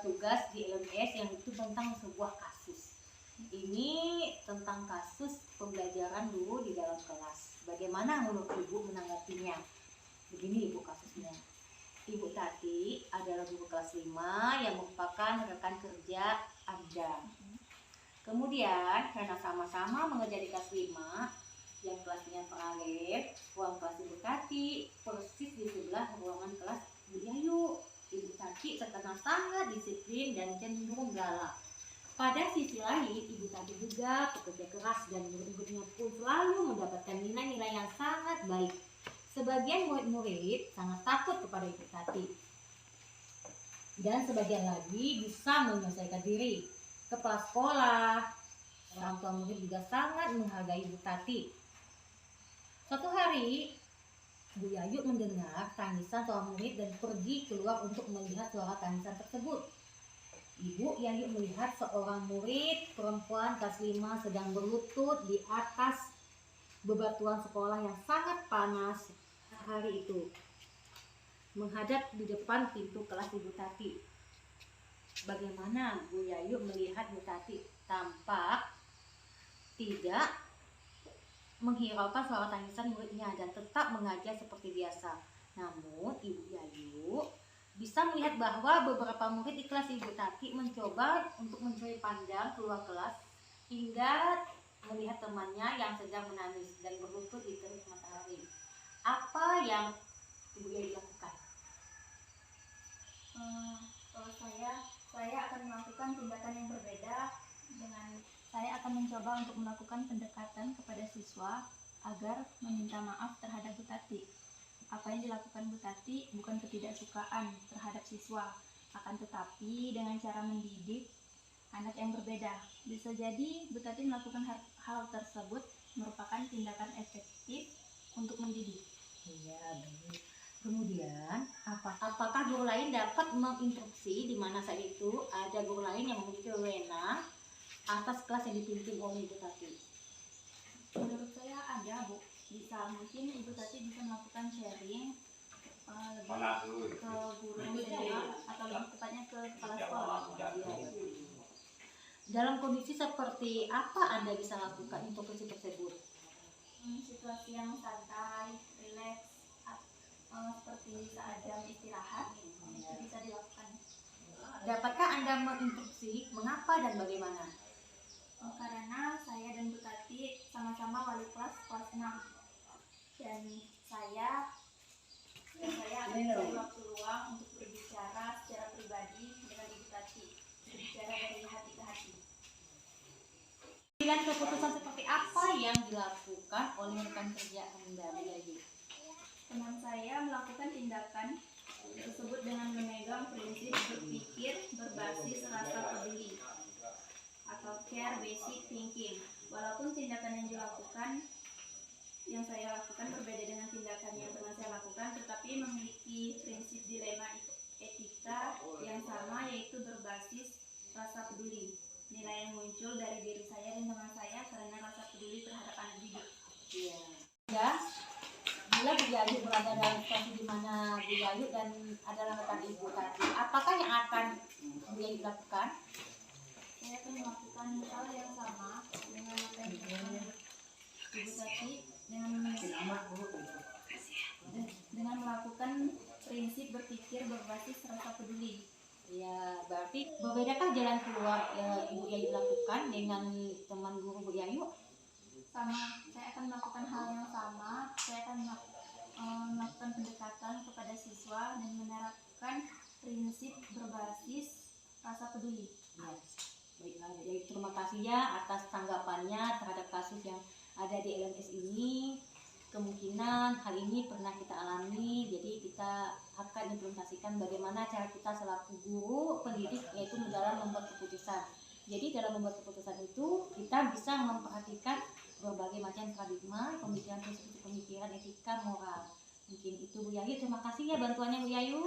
tugas di LMS yang itu tentang sebuah kasus. Ini tentang kasus pembelajaran dulu di dalam kelas. Bagaimana menurut Ibu menanggapinya? Begini Ibu kasusnya. Ibu Tati adalah guru kelas 5 yang merupakan rekan kerja Anda. Kemudian karena sama-sama mengerja di kelas 5, yang kelasnya paralel, ruang kelas Ibu Tati persis di sebelah ruangan kelas Bu Yayu. Ibu Tati terkenal sangat disiplin dan cenderung galak. Pada sisi lain, Ibu Tati juga pekerja keras dan murid-muridnya pun selalu mendapatkan nilai-nilai yang sangat baik. Sebagian murid-murid sangat takut kepada Ibu Tati, dan sebagian lagi bisa menyelesaikan diri. Kepala sekolah, orang tua murid juga sangat menghargai Ibu Tati. Suatu hari, Bu Yayu mendengar tangisan seorang murid dan pergi keluar untuk melihat suara tangisan tersebut. Ibu Yayu melihat seorang murid perempuan kelas 5 sedang berlutut di atas bebatuan sekolah yang sangat panas hari itu, menghadap di depan pintu kelas Ibu Tati. Bagaimana Bu Yayu melihat Bu Tati? Tampak tidak menghiraukan suara tangisan muridnya dan tetap mengajar seperti biasa. Namun Ibu Yayu bisa melihat bahwa beberapa murid di kelas Ibu Tati mencoba untuk mencuri pandang keluar kelas hingga melihat temannya yang sedang menangis dan berlutut di terik matahari. Apa yang Ibu Yayu lakukan? Kalau saya akan melakukan tindakan yang berbeda. Dengan saya akan mencoba untuk melakukan pendekatan kepada siswa agar meminta maaf terhadap Bu Tati. Apa yang dilakukan Bu Tati bukan ketidaksukaan terhadap siswa, akan tetapi dengan cara mendidik anak yang berbeda. Bisa jadi Bu Tati melakukan hal tersebut merupakan tindakan efektif untuk mendidik. Iya, baik. Kemudian, apakah guru lain dapat menginstruksi di mana saat itu ada guru lain yang memiliki wewenang atas kelas yang dipimpin oleh Ibu Tati? Menurut saya ada, Bu. Mungkin Ibu Tati bisa melakukan sharing lebih ke guru yang senior atau lebih tepatnya ke kepala sekolah. Dalam kondisi seperti apa Anda bisa lakukan instruksi tersebut? Situasi yang santai, rileks, seperti saat jam istirahat, itu bisa dilakukan. Dapatkah Anda menginstruksi mengapa dan bagaimana? Karena saya dan Bu Tati sama-sama wali kelas 6, dan saya akan mencari waktu luang untuk berbicara secara pribadi dengan Ibu Tati, berbicara dari hati ke hati. Dengan keputusan seperti apa yang dilakukan oleh rekan kerja Anda, Bu Yayu? Teman saya melakukan tindakan tersebut dengan memegang prinsip berpikir berbasis rasa peduli atau care basic thinking. Walaupun tindakan yang saya lakukan berbeda dengan tindakan yang teman saya lakukan, tetapi memiliki prinsip dilema etika yang sama, yaitu berbasis rasa peduli. Nilai yang muncul dari diri saya dan teman saya karena rasa peduli terhadap anak didik. Iya. Ya, bila Bu Yayu berada dalam situasi di mana Bu Yayu dan adalah rekan Ibu Tati, apakah yang akan Bu Yayu lakukan? Saya akan melakukan hal yang sama dengan apa yang dilakukan Ibu Tati dengan melakukan prinsip berpikir berbasis rasa peduli. Ya, berarti berbedakah jalan keluar Ibu Yayu lakukan dengan teman guru Bu Yayu? Sama, saya akan melakukan hal yang sama. Saya akan melakukan pendekatan kepada siswa dan menerapkan prinsip berbasis rasa peduli. Ya, baiklah, jadi terima kasih ya atas tanggapannya terhadap kasus yang ada di LMS ini. Kemungkinan hal ini pernah kita alami, jadi kita akan implementasikan bagaimana cara kita selaku guru pendidik, yaitu dalam membuat keputusan. Jadi dalam membuat keputusan itu kita bisa memperhatikan berbagai macam paradigma, pemikiran etika, moral. Mungkin itu Bu Yayu. Terima kasih ya bantuannya Bu Yayu.